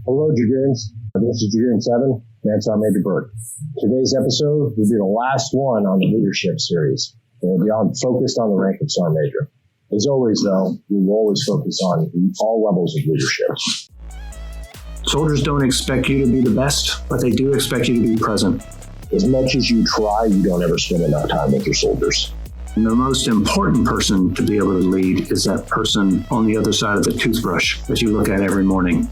Hello, Dragoons. This is Dragoon 7, Command Sergeant Major Burke. Today's episode will be the last one on the leadership series. It'll be focused on the rank of Sergeant Major. As always, though, we will always focus on all levels of leadership. Soldiers don't expect you to be the best, but they do expect you to be present. As much as you try, you don't ever spend enough time with your soldiers. And the most important person to be able to lead is that person on the other side of the toothbrush that you look at every morning.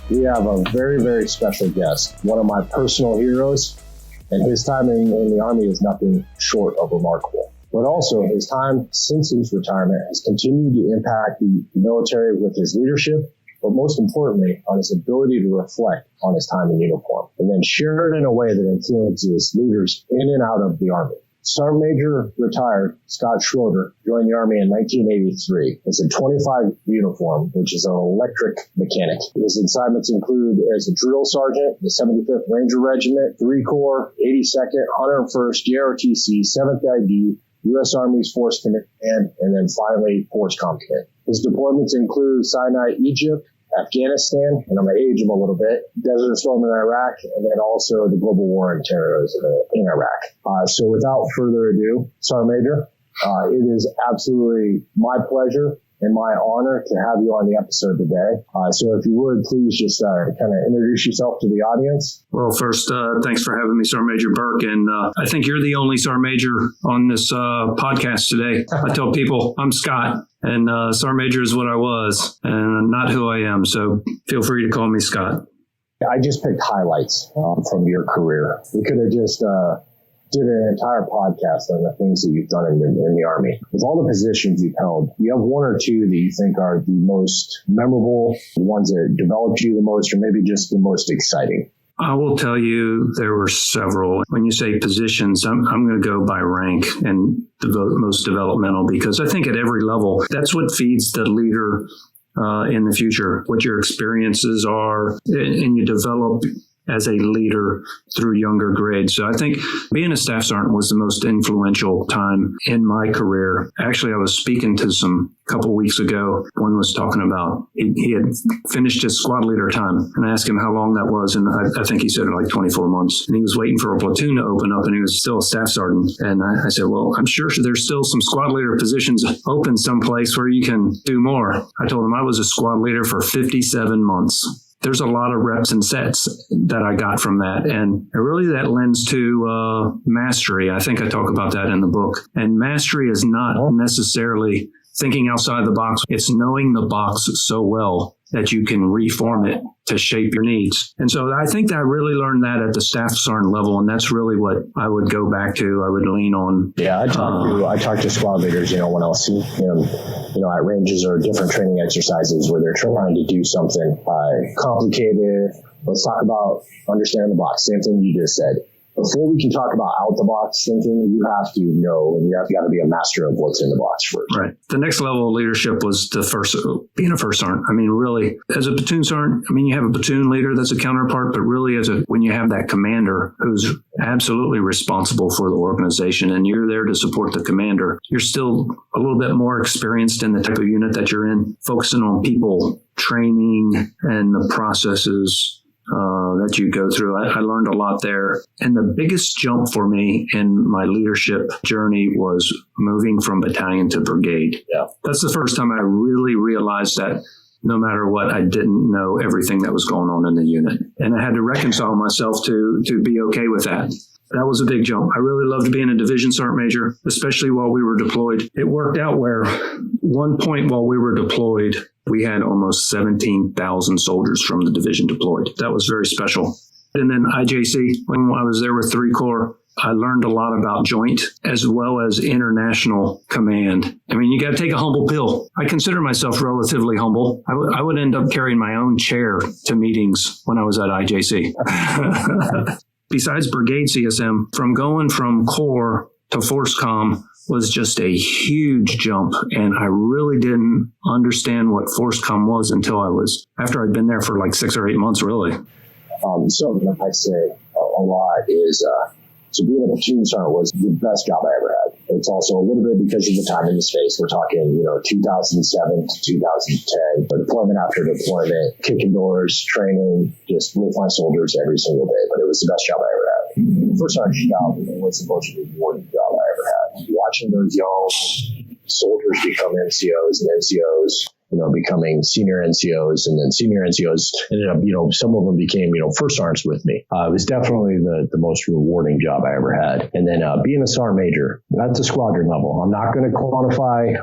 We have a very, very special guest, one of my personal heroes, and his time in the Army is nothing short of remarkable. But also, his time since his retirement has continued to impact the military with his leadership, but most importantly, on his ability to reflect on his time in uniform, and then share it in a way that influences leaders in and out of the Army. Sergeant Major retired Scott Schroeder joined the Army in 1983. It's a 25 uniform, which is an electric mechanic. His assignments include as a drill sergeant, the 75th Ranger Regiment, 3 Corps, 82nd, 101st, JROTC, 7th ID, U.S. Army's FORSCOM Command, and then finally FORSCOM Command. His deployments include Sinai, Egypt, Afghanistan, and I'm going to age him a little bit, Desert Storm in Iraq, and then also the global war on terrorism in Iraq. So without further ado, Sergeant Major, it is absolutely my pleasure and my honor to have you on the episode today. So if you would, please just kind of introduce yourself to the audience. Well, first, thanks for having me, Sergeant Major Burke. And I think you're the only Sergeant Major on this podcast today. I tell people I'm Scott, and Sergeant Major is what I was and not who I am. So feel free to call me Scott. I just picked highlights from your career. We could have just did an entire podcast on the things that you've done in the Army. With all the positions you've held, you have one or two that you think are the most memorable, the ones that developed you the most, or maybe just the most exciting? I will tell you there were several. When you say positions, I'm going to go by rank and the most developmental, because I think at every level, that's what feeds the leader in the future, what your experiences are, and you develop as a leader through younger grades. So I think being a staff sergeant was the most influential time in my career. Actually, I was speaking to a couple weeks ago. One was talking about he had finished his squad leader time, and I asked him how long that was, and I think he said like 24 months. And he was waiting for a platoon to open up, and he was still a staff sergeant. And I said, well, I'm sure there's still some squad leader positions open someplace where you can do more. I told him I was a squad leader for 57 months. There's a lot of reps and sets that I got from that. And really that lends to mastery. I think I talk about that in the book. And mastery is not necessarily thinking outside the box. It's knowing the box so well that you can reform it to shape your needs. And so I think that I really learned that at the staff sergeant level, and that's really what I would go back to. I would lean on. Yeah, I talk to squad leaders, when I'll see them, at ranges or different training exercises where they're trying to do something complicated. Let's talk about understanding the box. Same thing you just said. Before we can talk about out-the-box thinking, you have to know, and you got to be a master of what's in the box first. Right. The next level of leadership was being a first sergeant. I mean, really, as a platoon sergeant, you have a platoon leader that's a counterpart, but really when you have that commander who's absolutely responsible for the organization and you're there to support the commander, you're still a little bit more experienced in the type of unit that you're in, focusing on people, training, and the processes that you go through. I learned a lot there. And the biggest jump for me in my leadership journey was moving from battalion to brigade. Yeah. That's the first time I really realized that no matter what, I didn't know everything that was going on in the unit. And I had to reconcile myself to be okay with that. That was a big jump. I really loved being a division sergeant major, especially while we were deployed. It worked out where one point while we were deployed, we had almost 17,000 soldiers from the division deployed. That was very special. And then IJC, when I was there with 3 Corps, I learned a lot about joint as well as international command. You got to take a humble pill. I consider myself relatively humble. I would end up carrying my own chair to meetings when I was at IJC. Besides brigade CSM, going from Corps to FORSCOM was just a huge jump. And I really didn't understand what FORSCOM was until after I'd been there for like 6 or 8 months, really. Something I say a lot is So being a platoon sergeant was the best job I ever had. It's also a little bit because of the time in the space. We're talking, 2007 to 2010, but deployment after deployment, kicking doors, training, just with my soldiers every single day. But it was the best job I ever had. First sergeant job was the most rewarding job I ever had. Watching those young soldiers become NCOs and NCOs, becoming senior NCOs, and then senior NCOs ended up, some of them became, first sergeants with me. It was definitely the most rewarding job I ever had. And then being a sergeant major, that's a squadron level. I'm not going to quantify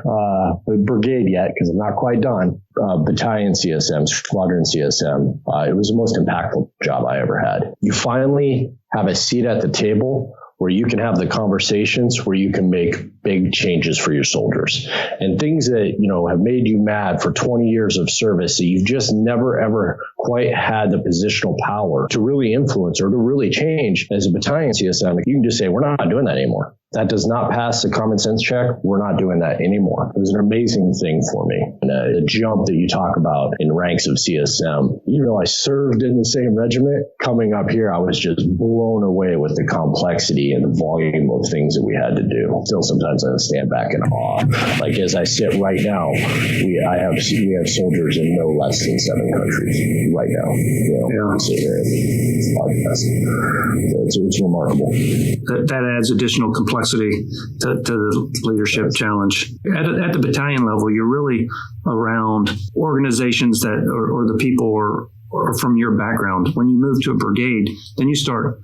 the brigade yet because I'm not quite done. Battalion CSM, squadron CSM, it was the most impactful job I ever had. You finally have a seat at the table where you can have the conversations where you can make big changes for your soldiers and things that, have made you mad for 20 years of service that you've just never, ever quite had the positional power to really influence or to really change. As a battalion CSM, you can just say, we're not doing that anymore. That does not pass the common sense check. We're not doing that anymore. It was an amazing thing for me. And the jump that you talk about in ranks of CSM, I served in the same regiment. Coming up here, I was just blown away with the complexity and the volume of things that we had to do. Still, sometimes I stand back in awe. Like as I sit right now, we have soldiers in no less than 7 countries right now. Sit here and it's podcast. So it's remarkable. That adds additional complexity to the leadership challenge. At the battalion level, you're really around organizations that, or the people are from your background. When you move to a brigade, then you start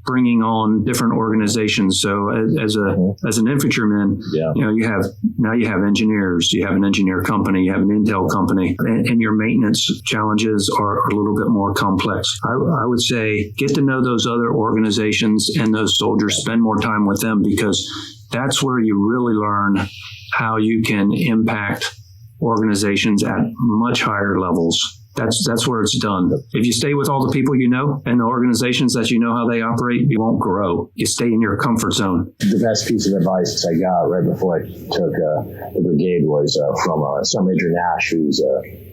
bringing on different organizations. So as an infantryman, you have engineers, you have an engineer company, you have an intel company, and your maintenance challenges are a little bit more complex. I would say get to know those other organizations and those soldiers, spend more time with them, because that's where you really learn how you can impact organizations at much higher levels. That's where it's done. If you stay with all the people you know and the organizations that you know how they operate, you won't grow. You stay in your comfort zone. The best piece of advice I got right before I took the brigade was from Sergeant Major Nash, who's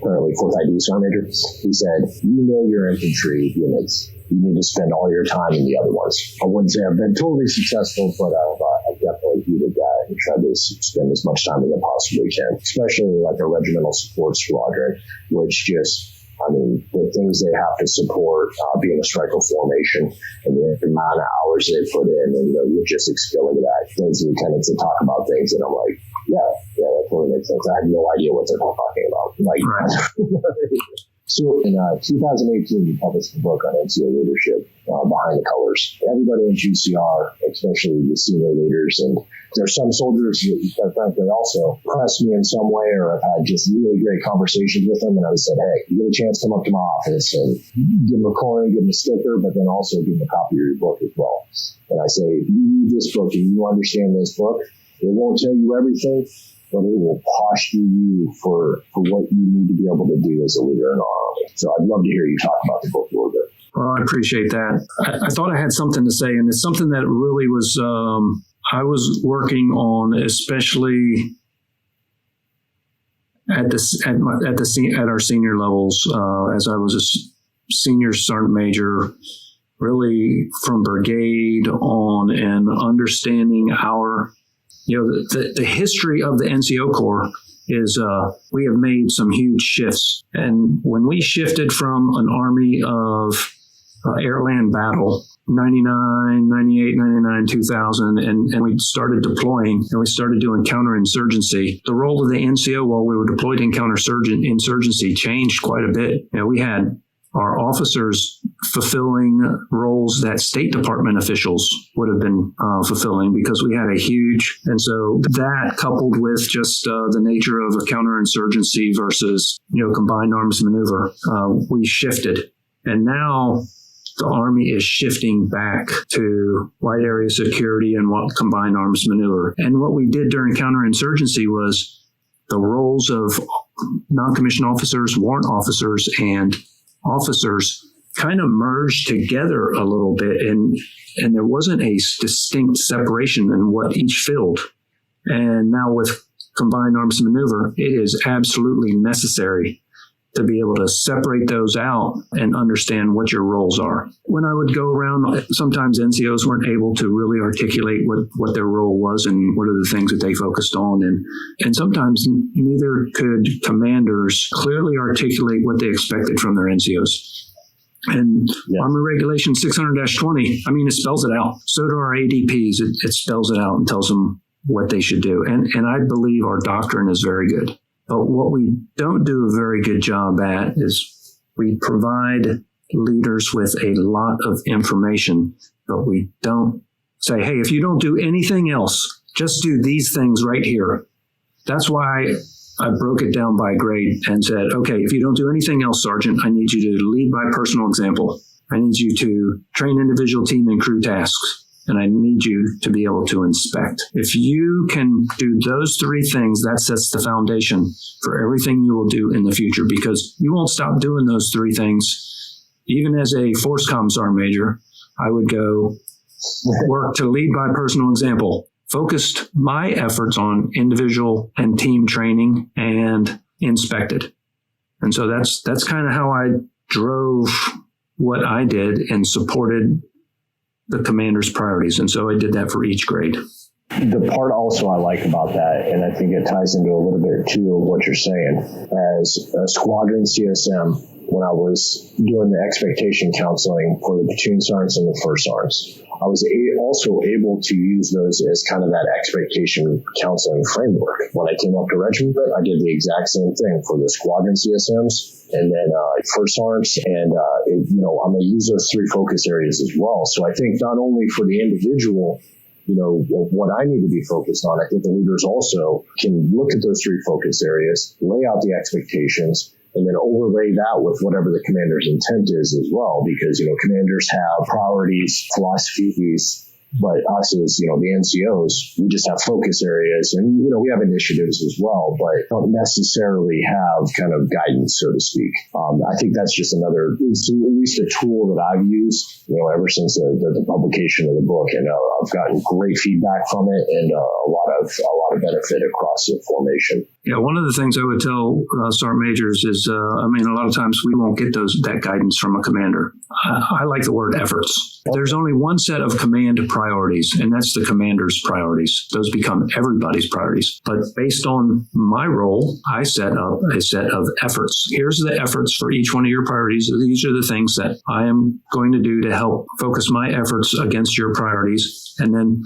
currently 4th ID Sergeant Major. He said, your infantry units. You need to spend all your time in the other ones. I wouldn't say I've been totally successful, but I've definitely heeded that and tried to spend as much time as I possibly can, especially like a regimental support squadron, which the things they have to support, being a striker formation and the amount of hours they put in and the logistics going to that. Those lieutenants that talk about things and I'm like, yeah, that totally makes sense. I have no idea what they're talking about. So in 2018, we published a book on NCO leadership, Behind the Colors. Everybody in GCR, especially the senior leaders, and there's some soldiers that frankly also impressed me in some way, or I've had just really great conversations with them, and I said, hey, you get a chance, come up to my office and give them a coin, give them a sticker, but then also give them a copy of your book as well. And I say, if you read this book and you understand this book, it won't tell you everything, but it will posture you for what you need to be able to do as a leader in our army. So I'd love to hear you talk about the book a little bit. Well, I appreciate that. I thought I had something to say, and it's something that really was I was working on, especially at our senior levels, as I was a senior sergeant major, really from brigade on, and understanding our. The history of the NCO Corps is we have made some huge shifts. And when we shifted from an army of air-land battle, 99, 98, 99, 2000, and we started deploying and we started doing counterinsurgency, the role of the NCO while we were deployed in counterinsurgency changed quite a bit. We had our officers fulfilling roles that State Department officials would have been fulfilling, because we had a huge, and so that coupled with just the nature of a counterinsurgency versus, combined arms maneuver, we shifted. And now the Army is shifting back to wide area security and what combined arms maneuver. And what we did during counterinsurgency was the roles of non-commissioned officers, warrant officers, and officers kind of merged together a little bit, and there wasn't a distinct separation in what each filled. And now with combined arms maneuver, it is absolutely necessary to be able to separate those out and understand what your roles are. When I would go around, sometimes NCOs weren't able to really articulate what their role was and what are the things that they focused on. And sometimes neither could commanders clearly articulate what they expected from their NCOs. And Army Regulation 600-20, I mean, it spells it out. So do our ADPs. It spells it out and tells them what they should do. And I believe our doctrine is very good. But what we don't do a very good job at is we provide leaders with a lot of information, but we don't say, hey, if you don't do anything else, just do these things right here. That's why I broke it down by grade and said, okay, if you don't do anything else, Sergeant, I need you to lead by personal example. I need you to train individual team and crew tasks. And I need you to be able to inspect. If you can do those three things, that sets the foundation for everything you will do in the future, because you won't stop doing those three things. Even as a FORSCOM Sergeant Major, I would go work to lead by personal example, focused my efforts on individual and team training and inspected. And so that's kind of how I drove what I did and supported the commander's priorities. And so I did that for each grade. The part also I like about that, and I think it ties into a little bit too of what you're saying, as a squadron CSM, when I was doing the expectation counseling for the platoon sergeants and the first sergeants, I was also able to use those as kind of that expectation counseling framework. When I came up to regiment, I did the exact same thing for the squadron CSMs and then first sergeants, and I'm going to use those three focus areas as well. So I think not only for the individual, what I need to be focused on, I think the leaders also can look at those three focus areas, lay out the expectations, and then overlay that with whatever the commander's intent is as well, because, commanders have priorities, philosophies, but us as, the NCOs, we just have focus areas, and, we have initiatives as well, but don't necessarily have kind of guidance, so to speak. I think that's just it's at least a tool that I've used, ever since the publication of the book, and I've gotten great feedback from it and a lot of benefit across the formation. Yeah, one of the things I would tell Sergeant Majors is, a lot of times we won't get that guidance from a commander. I like the word efforts. There's only one set of command priorities, and that's the commander's priorities. Those become everybody's priorities. But based on my role, I set up a set of efforts. Here's the efforts for each one of your priorities. These are the things that I am going to do to help focus my efforts against your priorities. And then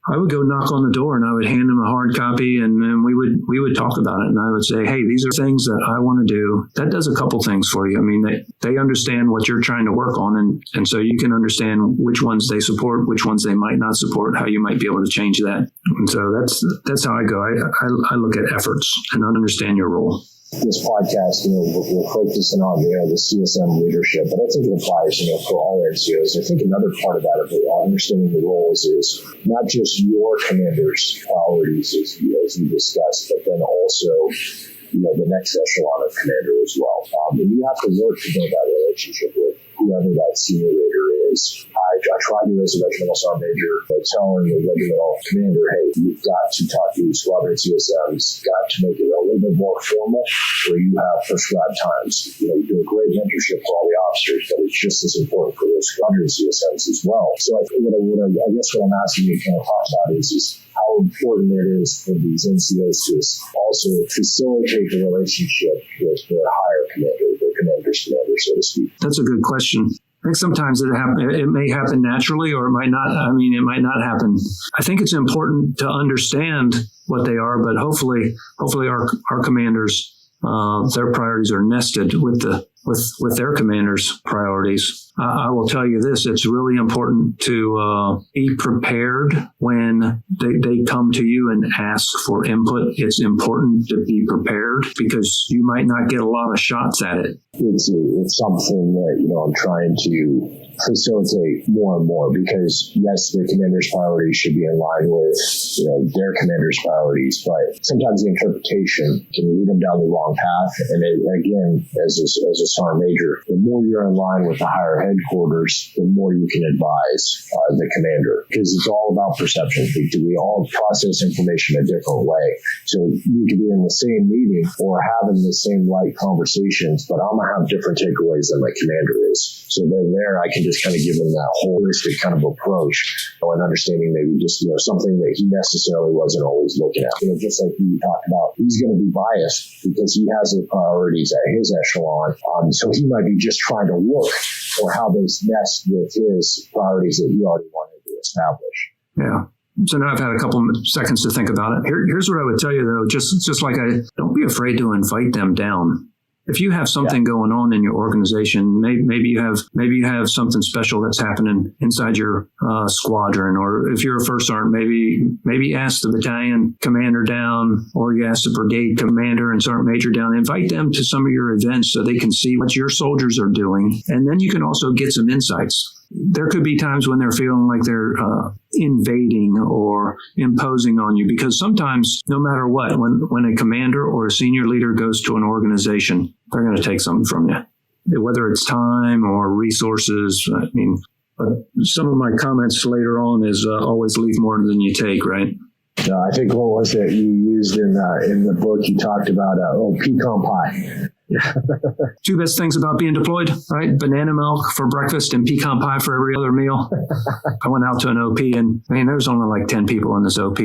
I would go knock on the door and I would hand them a hard copy, and then we would talk about it. And I would say, hey, these are things that I want to do. That does a couple things for you. They understand what you're trying to work on. And so you can understand which ones they support, which ones they might not support, how you might be able to change that. And so that's how I go. I look at efforts and understand your role. This podcast, we're focusing on, the CSM leadership, but I think it applies, for all NCOs. I think another part of that, of understanding the roles, is not just your commander's priorities, as you discussed, but then also, the next echelon of commander as well. And you have to work to build that relationship with whoever that senior leader is. I try to, as a regimental sergeant major, telling the regimental commander, hey, you've got to talk to squadron CSMs, got to make it a little bit more formal, where you have prescribed times. You do a great mentorship for all the officers, but it's just as important for those squadron CSMs as well. So I guess what I'm asking you to kind of talk about is how important it is for these NCOs to also facilitate the relationship with their higher commander, their commander's commander, so to speak. That's a good question. I think sometimes it may happen naturally, or it might not. It might not happen. I think it's important to understand what they are, but hopefully our commanders, their priorities are nested with their commanders' priorities. I will tell you this, it's really important to be prepared when they come to you and ask for input. It's important to be prepared because you might not get a lot of shots at it. It's something that, I'm trying to facilitate more and more, because yes, the commander's priorities should be in line with, their commander's priorities, but sometimes the interpretation can lead them down the wrong path. And again, as a sergeant major, the more you're in line with the higher headquarters, the more you can advise the commander, because it's all about perception. We all process information a different way. So we could be in the same meeting or having the same light conversations, but I'm going to have different takeaways than my commander is. So then there, I can just kind of give him that holistic kind of approach and understanding maybe just, something that he necessarily wasn't always looking at. Just like you talked about, he's going to be biased because he has his priorities at his echelon. So he might be just trying to look for how they nest with his priorities that he already wanted to establish. Yeah. So now I've had a couple seconds to think about it. Here's what I would tell you, though, just like don't be afraid to invite them down. If you have something going on in your organization, maybe you have something special that's happening inside your squadron, or if you're a first sergeant, maybe ask the battalion commander down, or you ask the brigade commander and sergeant major down. Invite them to some of your events so they can see what your soldiers are doing, and then you can also get some insights. There could be times when they're feeling like they're invading or imposing on you, because sometimes, no matter what, when a commander or a senior leader goes to an organization, they're going to take something from you, whether it's time or resources. But some of my comments later on is always leave more than you take, right? I think what was it you used in the book? You talked about pecan pie. Yeah. Two best things about being deployed, right? Banana milk for breakfast and pecan pie for every other meal. I went out to an OP, and there was only like 10 people in this OP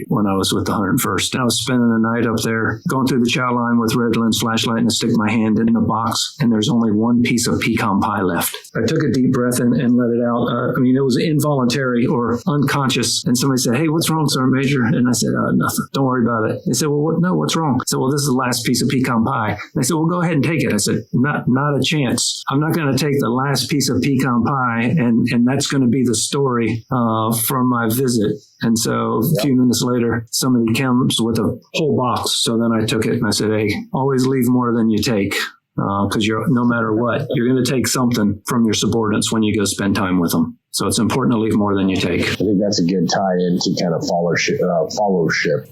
when I was with the 101st. And I was spending the night up there going through the chow line with red lens flashlight, and I stick my hand in the box, and there's only one piece of pecan pie left. I took a deep breath and let it out. It was involuntary or unconscious. And somebody said, "Hey, what's wrong, Sergeant Major?" And I said, "Nothing. Don't worry about it." They said, "Well, what's wrong?" I said, "Well, this is the last piece of pecan pie." And they said, "Well, go ahead and take it." I said, not a chance. I'm not going to take the last piece of pecan pie, and that's going to be the story from my visit. And so a few minutes later, somebody comes with a whole box. So then I took it and I said, "Hey, always leave more than you take." Because no matter what, you're going to take something from your subordinates when you go spend time with them. So it's important to leave more than you take. I think that's a good tie-in to kind of fellowship,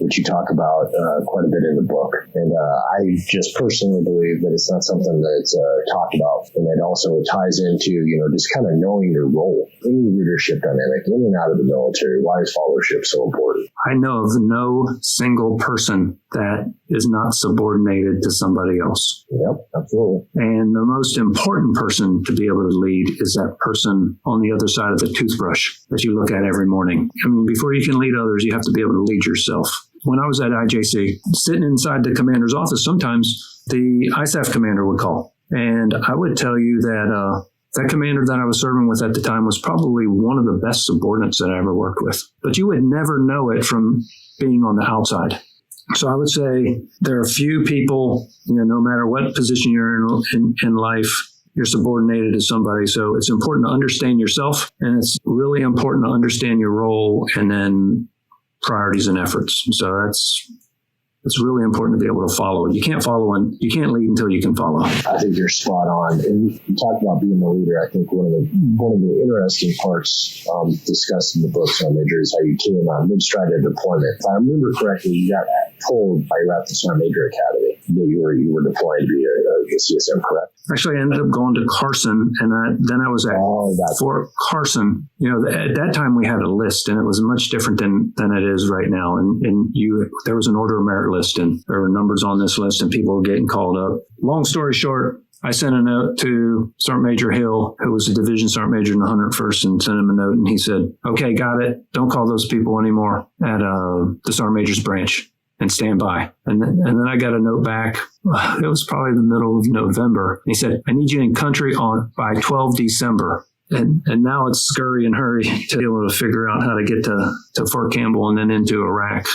which you talk about quite a bit in the book. And I just personally believe that it's not something that's talked about. And it also ties into, just kind of knowing your role in the leadership dynamic, in and out of the military. Why is fellowship so important? I know of no single person that is not subordinated to somebody else. Yep, absolutely. And the most important person to be able to lead is that person on the other side of the toothbrush that you look at every morning. Before you can lead others, you have to be able to lead yourself. When I was at IJC, sitting inside the commander's office, sometimes the ISAF commander would call. And I would tell you that that commander that I was serving with at the time was probably one of the best subordinates that I ever worked with. But you would never know it from being on the outside. So I would say there are few people, no matter what position you're in life, you're subordinated to somebody. So it's important to understand yourself, and it's really important to understand your role and then priorities and efforts. So it's really important to be able to follow. You can't lead until you can follow. I think you're spot on. And you talked about being the leader. I think one of the interesting parts discussed in the book, Sergeant Major, is how you came on mid-stride of deployment. If I remember correctly, you got told by at the Sergeant Major Academy that you were deployed to be a CSM, correct? Actually, I ended up going to Carson, and then I was at Fort Carson. At that time we had a list, and it was much different than it is right now. And there was an order of merit list, and there were numbers on this list, and people were getting called up. Long story short, I sent a note to Sergeant Major Hill, who was a division sergeant major in the 101st, and sent him a note, and he said, "Okay, got it. Don't call those people anymore at the sergeant major's branch, and stand by." And then I got a note back. It was probably the middle of November. He said, "I need you in country by 12 December. And now it's scurry and hurry to be able to figure out how to get to Fort Campbell and then into Iraq.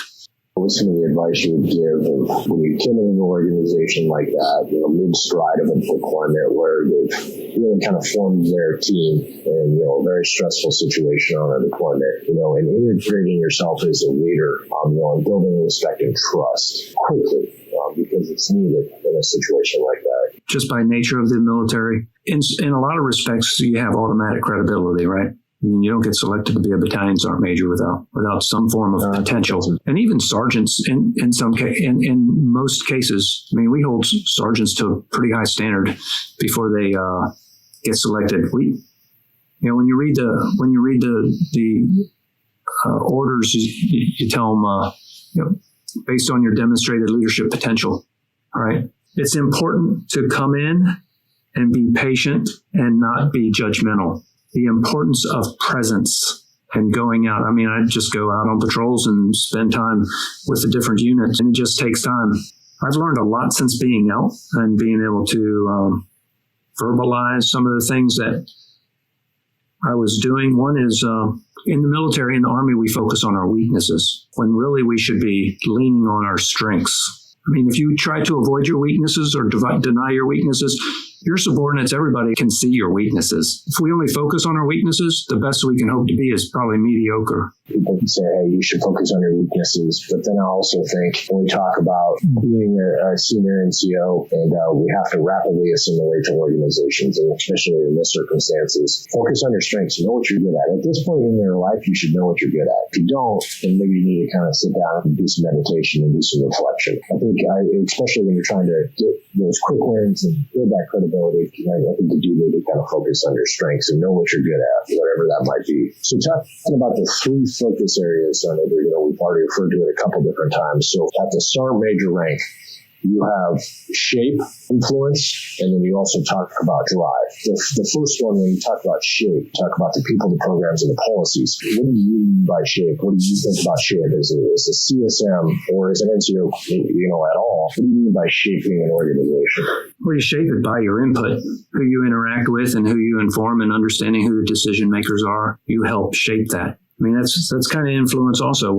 What's some of the advice you would give when you came in an organization like that, mid-stride of a deployment where they've really kind of formed their team in, a very stressful situation on a deployment, and integrating yourself as a leader, and building respect and trust quickly, because it's needed in a situation like that. Just by nature of the military, in a lot of respects, you have automatic credibility, right? I mean, you don't get selected to be a battalion sergeant major without some form of potential. And even sergeants in most cases, I mean, we hold sergeants to a pretty high standard before they get selected. When you read the orders, you tell them, based on your demonstrated leadership potential. All right. It's important to come in and be patient and not be judgmental. The importance of presence and going out. I mean, I just go out on patrols and spend time with the different units, and it just takes time. I've learned a lot since being out and being able to verbalize some of the things that I was doing. One is in the military, in the Army, we focus on our weaknesses when really we should be leaning on our strengths. I mean, if you try to avoid your weaknesses or deny your weaknesses, your subordinates, everybody can see your weaknesses. If we only focus on our weaknesses, the best we can hope to be is probably mediocre. People can say, hey, you should focus on your weaknesses. But then I also think when we talk about being a senior NCO and we have to rapidly assimilate to organizations, and especially in this circumstances, focus on your strengths. Know what you're good at. At this point in your life, you should know what you're good at. If you don't, then maybe you need to kind of sit down and do some meditation and do some reflection. I think, especially when you're trying to get those quick wins and build that credibility, I think you do need to kind of focus on your strengths and know what you're good at, whatever that might be. So talking about the three focus areas, we've already referred to it a couple different times. So at the sergeant major rank, you have shape, influence, and then you also talk about drive. The first one, when you talk about shape, you talk about the people, the programs, and the policies. What do you mean by shape? What do you think about shape? Is it a CSM or is it NCO, at all? What do you mean by shaping an organization? Well, you shape it by your input, who you interact with and who you inform, and understanding who the decision makers are. You help shape that. I mean, that's kind of influence also.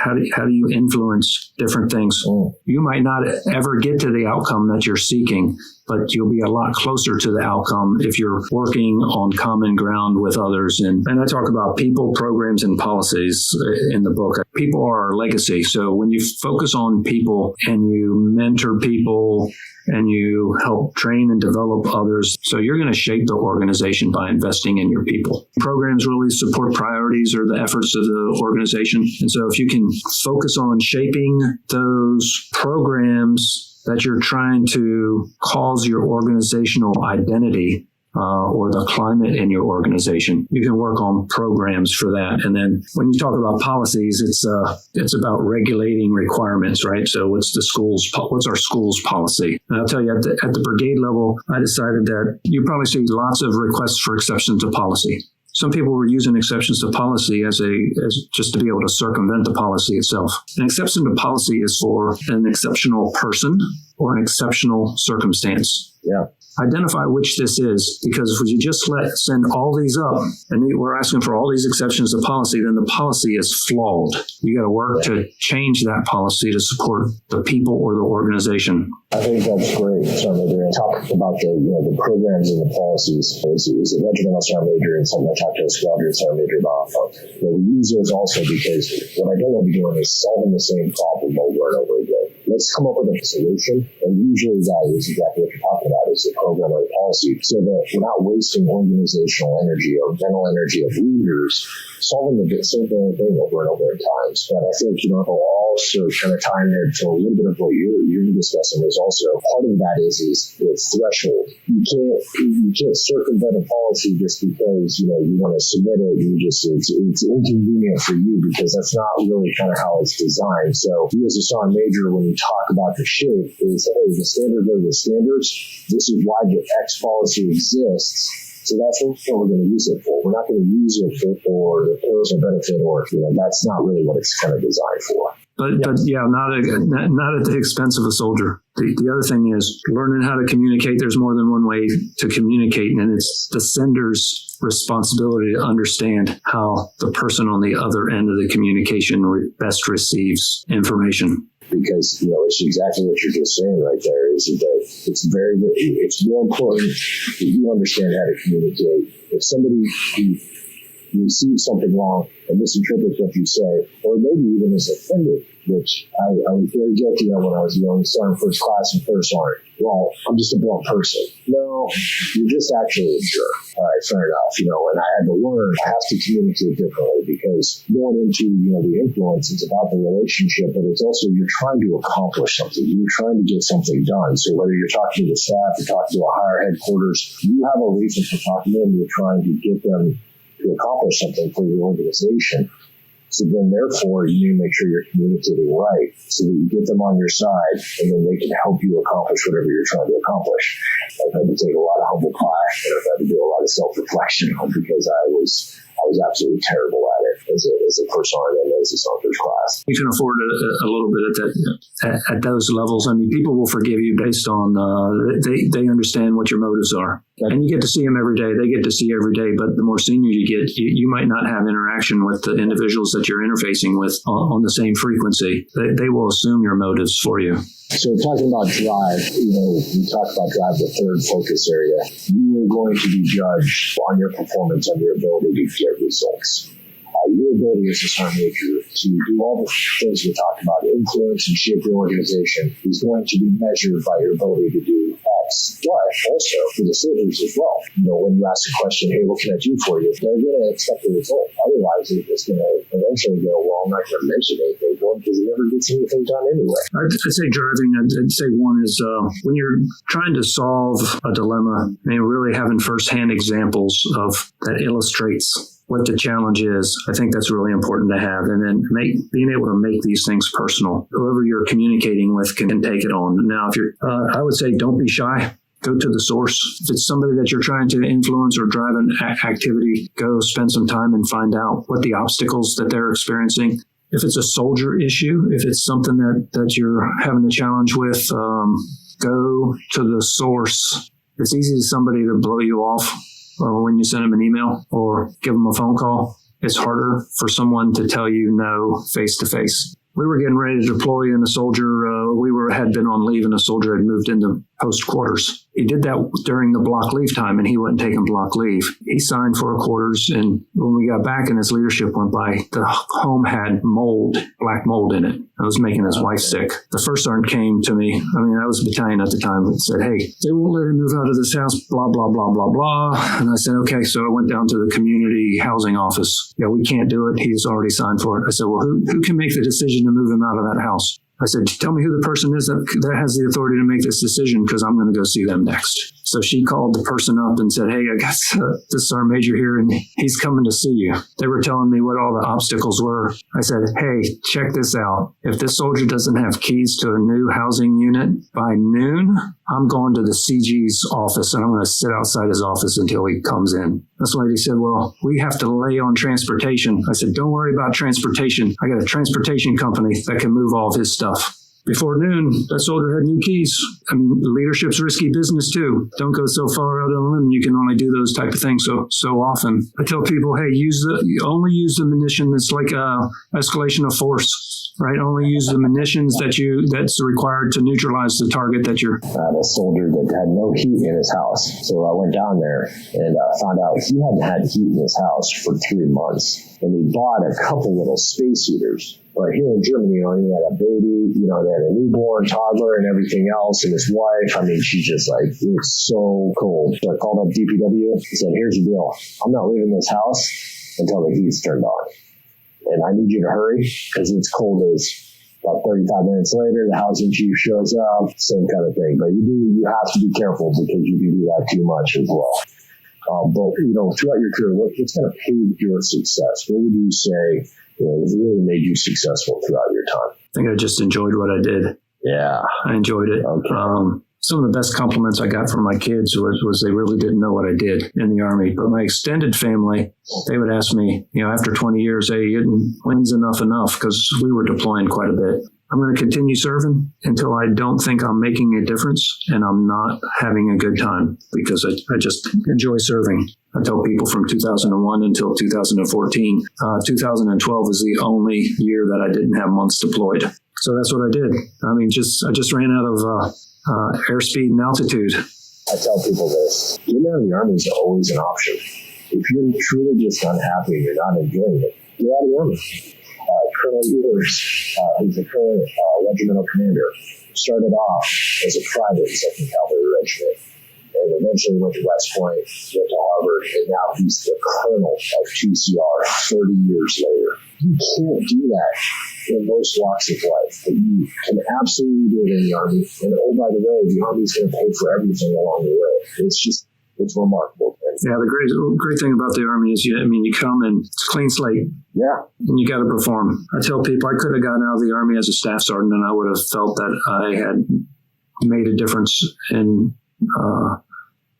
How do you influence different things? You might not ever get to the outcome that you're seeking, but you'll be a lot closer to the outcome if you're working on common ground with others. And I talk about people, programs, and policies in the book. People are our legacy. So when you focus on people and you mentor people and you help train and develop others, so you're going to shape the organization by investing in your people. Programs really support priorities or the efforts of the organization. And so if you can focus on shaping those programs that you're trying to cause your organizational identity or the climate in your organization, you can work on programs for that. And then when you talk about policies, it's about regulating requirements, right? So what's our school's policy? And I'll tell you, at the brigade level, I decided that you probably see lots of requests for exceptions to policy. Some people were using exceptions to policy as just to be able to circumvent the policy itself. An exception to policy is for an exceptional person or an exceptional circumstance. Yeah. Identify which this is, because if you just send all these up and we're asking for all these exceptions to policy, then the policy is flawed. You got to work to change that policy to support the people or the organization. I think that's great. Sergeant Major, and talk about the programs and the policies. Is a regimental sergeant major and something I talked to a squadron sergeant major about. We use those also because what I don't want to be doing is solving the same problem over and over again. Let's come up with a solution, and usually that is exactly what you're talking about, is the program or the policy, so that we're not wasting organizational energy or mental energy of leaders solving the same thing over and over at times. But I think, it'll also kind of tie in to a little bit of what you're discussing is also part of that is the threshold. You can't circumvent a policy just because, you want to submit it. It's inconvenient for you because that's not really kind of how it's designed. So you as a sergeant major, when you talk about the shape, is, hey, the standards are the standards. This is why the X policy exists. So that's what we're going to use it for. We're not going to use it for the personal benefit, or that's not really what it's kind of designed for. But not at the expense of a soldier. The other thing is learning how to communicate. There's more than one way to communicate, and it's the sender's responsibility to understand how the person on the other end of the communication best receives information. Because, it's exactly what you're just saying right there, is that it's more important that you understand how to communicate. If somebody receives something wrong and misinterprets what you say, or maybe even is offended, which I was very guilty of when I was young, starting first class and first sergeant. Well, I'm just a blunt person. No, you're just actually a jerk. All right, fair enough, and I had to learn, I have to communicate differently because going into, the influence, it's about the relationship, but it's also you're trying to accomplish something. You're trying to get something done. So whether you're talking to the staff, you're talking to a higher headquarters, you have a reason for talking to them. You're trying to get them to accomplish something for your organization. So then, therefore, you need to make sure you're communicating right so that you get them on your side and then they can help you accomplish whatever you're trying to accomplish. I've had to take a lot of humble pie and I've had to do a lot of self-reflection because I was absolutely terrible at it as a first sergeant and as a sergeant's class. You can afford a little bit at those levels. I mean, people will forgive you based on they understand what your motives are. And you get to see them every day. They get to see you every day. But the more senior you get, you might not have interaction with the individuals that you're interfacing with on the same frequency. They will assume your motives for you. So talking about drive, we talked about drive, the third focus area. You are going to be judged on your performance and your ability to get results. Your ability as a sergeant major to do all the things we talked about, influence and shape your organization, is going to be measured by your ability to do X. But also for the soldiers as well. When you ask a question, hey, what can I do for you? They're going to expect a result. Otherwise, it's going to eventually go, well, I'm not going to mention anything to them because he never gets anything done anyway. I'd say driving, I'd say one is when you're trying to solve a dilemma, really having firsthand examples of that illustrates what the challenge is. I think that's really important to have. And then being able to make these things personal. Whoever you're communicating with can take it on. Now, if you're, I would say don't be shy. Go to the source. If it's somebody that you're trying to influence or drive an activity, go spend some time and find out what the obstacles that they're experiencing. If it's a soldier issue, if it's something that you're having a challenge with, go to the source. It's easy for somebody to blow you off when you send them an email or give them a phone call. It's harder for someone to tell you no face to face. We were getting ready to deploy, and a soldier, had been on leave, and a soldier had moved into post quarters. He did that during the block leave time, and he wasn't taking block leave. He signed for quarters, and when we got back and his leadership went by, the home had mold, black mold in it. I was making his wife sick. The first sergeant came to me. I was a battalion at the time, and said, hey, they won't let him move out of this house, blah, blah, blah, blah, blah. And I said, okay. So I went down to the community housing office. Yeah, we can't do it. He's already signed for it. I said, well, who can make the decision to move him out of that house? I said, tell me who the person is that has the authority to make this decision, because I'm going to go see them next. So she called the person up and said, hey, I got this sergeant major here, and he's coming to see you. They were telling me what all the obstacles were. I said, hey, check this out. If this soldier doesn't have keys to a new housing unit by noon, I'm going to the CG's office, and I'm going to sit outside his office until he comes in. This lady said, well, we have to lay on transportation. I said, don't worry about transportation. I got a transportation company that can move all of his stuff. Before noon, that soldier had new keys. Leadership's risky business too. Don't go so far out on a limb. You can only do those type of things so often. I tell people, hey, only use the munition that's like escalation of force, right? Only use the munitions that's required to neutralize the target that you're. I had a soldier that had no heat in his house. So I went down there and found out he hadn't had heat in his house for 3 months. And he bought a couple little space heaters. But here in Germany, he had a baby, they had a newborn toddler and everything else. And his wife, she's just like, it's so cold. So I called up DPW and said, here's the deal. I'm not leaving this house until the heat's turned on. And I need you to hurry because it's cold as about 35 minutes later, the housing chief shows up, same kind of thing. But you have to be careful because you can do that too much as well. But throughout your career, what's going to pave your success? What would you say has really made you successful throughout your time? I think I just enjoyed what I did. Yeah. I enjoyed it. Okay. Some of the best compliments I got from my kids was they really didn't know what I did in the Army. But my extended family, they would ask me, after 20 years, hey, when's enough? Because we were deploying quite a bit. I'm going to continue serving until I don't think I'm making a difference and I'm not having a good time, because I just enjoy serving. I tell people from 2001 until 2014, 2012 is the only year that I didn't have months deployed. So that's what I did. I just ran out of airspeed and altitude. I tell people this: getting out of the Army is always an option. If you're truly just unhappy and you're not enjoying it, get out of the Army. Colonel Ewers, who's the current regimental commander, started off as a private in 2nd Cavalry Regiment, and eventually went to West Point, went to Harvard, and now he's the colonel of 2CR 30 years later. You can't do that in most walks of life, but you can absolutely do it in the Army. And oh, by the way, the Army's going to pay for everything along the way. It's remarkable. Yeah, the great thing about the Army is, you come and it's a clean slate. Yeah. And you got to perform. I tell people I could have gotten out of the Army as a staff sergeant and I would have felt that I had made a difference and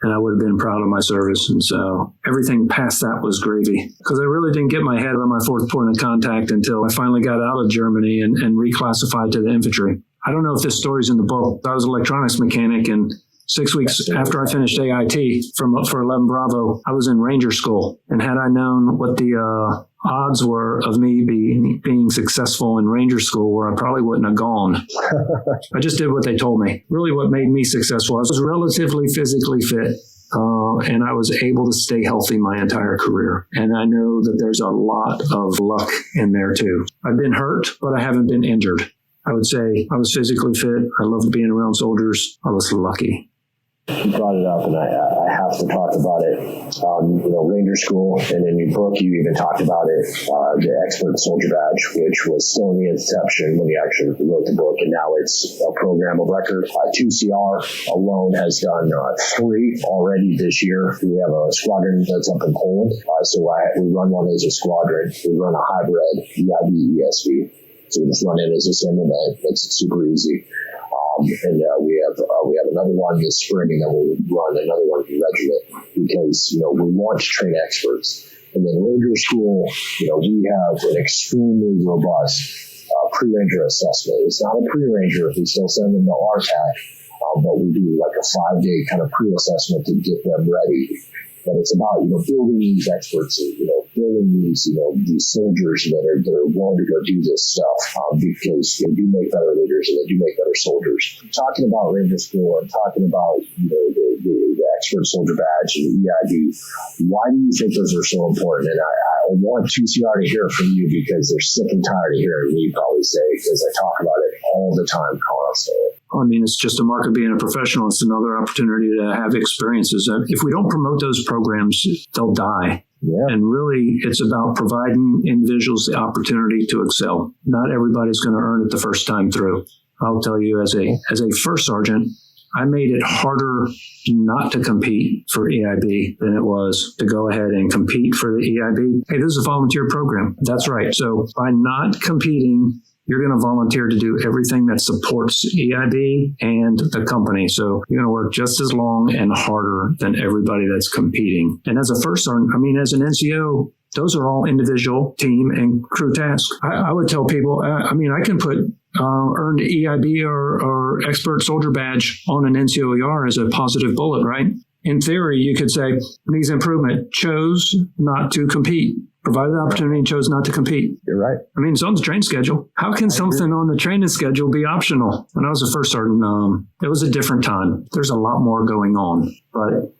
I would have been proud of my service. And so everything past that was gravy because I really didn't get my head on my fourth point of contact until I finally got out of Germany and reclassified to the infantry. I don't know if this story's in the book. I was an electronics mechanic, and 6 weeks after I finished AIT for 11 Bravo, I was in Ranger School. And had I known what the odds were of me being successful in Ranger School, where I probably wouldn't have gone. I just did what they told me. Really what made me successful, I was relatively physically fit. And I was able to stay healthy my entire career. And I know that there's a lot of luck in there too. I've been hurt, but I haven't been injured. I would say I was physically fit. I loved being around soldiers. I was lucky. You brought it up, and I have to talk about it. Ranger School, and in your book, you even talked about it, the Expert Soldier Badge, which was still in the inception when you actually wrote the book, and now it's a program of record. 2CR alone has done 3 already this year. We have a squadron that's up in Poland, we run one as a squadron. We run a hybrid EIB ESV. So we just run it as a sim event, makes it super easy. And we have another one this spring, and then we'll run another one in regiment because we want to train experts. And then Ranger School, we have an extremely robust pre-ranger assessment. It's not a pre-ranger; we still send them to RTAC, but we do like a 5-day kind of pre-assessment to get them ready. But it's about building these experts, building these soldiers that are willing to go do this stuff because they do make better leaders and they do make better soldiers. Talking about Ranger School and talking about the Expert Soldier Badge and the EID, why do you think those are so important? And I want 2CR to hear from you because they're sick and tired of hearing me probably say, because I talk about it all the time constantly. It's just a mark of being a professional. It's another opportunity to have experiences. If we don't promote those programs, they'll die. Yeah. And really, it's about providing individuals the opportunity to excel. Not everybody's going to earn it the first time through. I'll tell you, as a first sergeant, I made it harder not to compete for EIB than it was to go ahead and compete for the EIB. Hey, this is a volunteer program. That's right. So by not competing, you're going to volunteer to do everything that supports EIB and the company. So you're going to work just as long and harder than everybody that's competing. And as a first sergeant, as an NCO, those are all individual, team, and crew tasks. I would tell people, I can put earned EIB or Expert Soldier Badge on an NCOER as a positive bullet, right? In theory, you could say, Lee's improvement chose not to compete. Provided the opportunity and chose not to compete. You're right. It's on the training schedule. How can something on the training schedule be optional? When I was a first sergeant, it was a different time. There's a lot more going on. But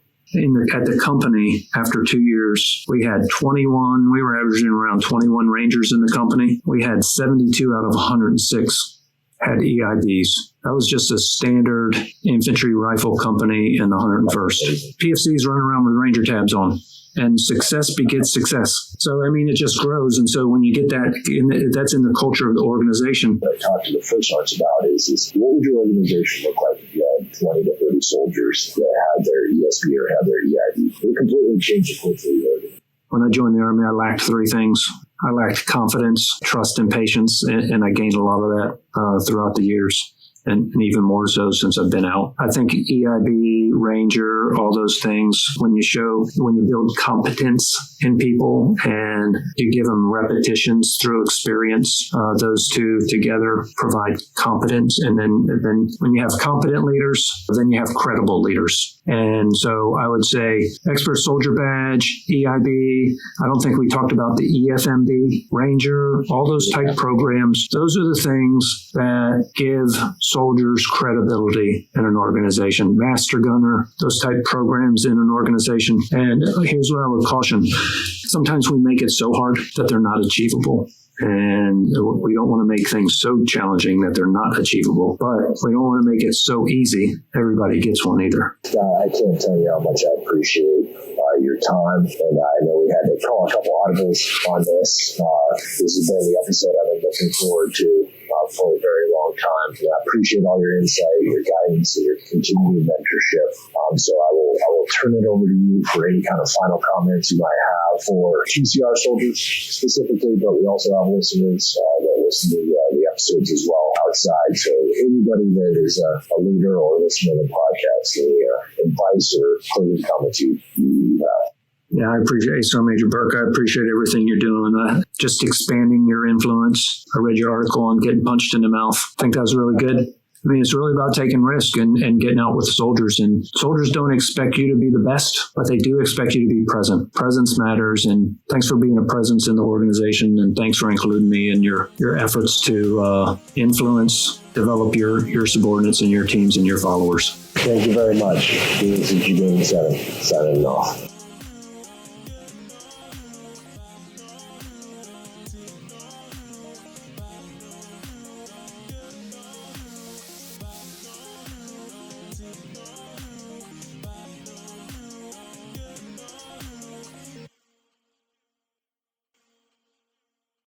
at the company, after 2 years, we had 21. We were averaging around 21 Rangers in the company. We had 72 out of 106 had EIBs. That was just a standard infantry rifle company in the 101st. PFCs run around with Ranger tabs on. And success begets success. So, it just grows. And so when you get that, that's in the culture of the organization. What I talked to the first sergeants about is what would your organization look like if you had 20 to 30 soldiers that had their ESB or had their EID? It would completely change the culture of the organization. When I joined the Army, I lacked 3 things. I lacked confidence, trust, and patience. And I gained a lot of that throughout the years. And even more so since I've been out. I think EIB, Ranger, all those things, when you build competence in people and you give them repetitions through experience, those two together provide competence. And then when you have competent leaders, then you have credible leaders. And so I would say Expert Soldier Badge, EIB, I don't think we talked about the EFMB, Ranger, all those type programs. Those are the things that give soldiers credibility in an organization. Master Gunner, those type programs in an organization. And here's what I would caution. Sometimes we make it so hard that they're not achievable. And we don't want to make things so challenging that they're not achievable. But we don't want to make it so easy everybody gets one either. I can't tell you how much I appreciate your time. And I know we had to call a couple audibles on this. This has been the episode I've been looking forward to for a very long time. And I appreciate all your insight, your guidance, and your continued mentorship. So I will turn it over to you for any kind of final comments you might have for TCR soldiers specifically, but we also have listeners that listen to the episodes as well outside. So anybody that is a leader or listener to the podcast, any advice or closing comments you have. Yeah, I appreciate so, Major Burke. I appreciate everything you're doing. Just expanding your influence. I read your article on getting punched in the mouth. I think that was really good. I mean, it's really about taking risk and getting out with soldiers. And soldiers don't expect you to be the best, but they do expect you to be present. Presence matters. And thanks for being a presence in the organization. And thanks for including me in your efforts to influence, develop your subordinates and your teams and your followers. Thank you very much. This is Eugene signing off.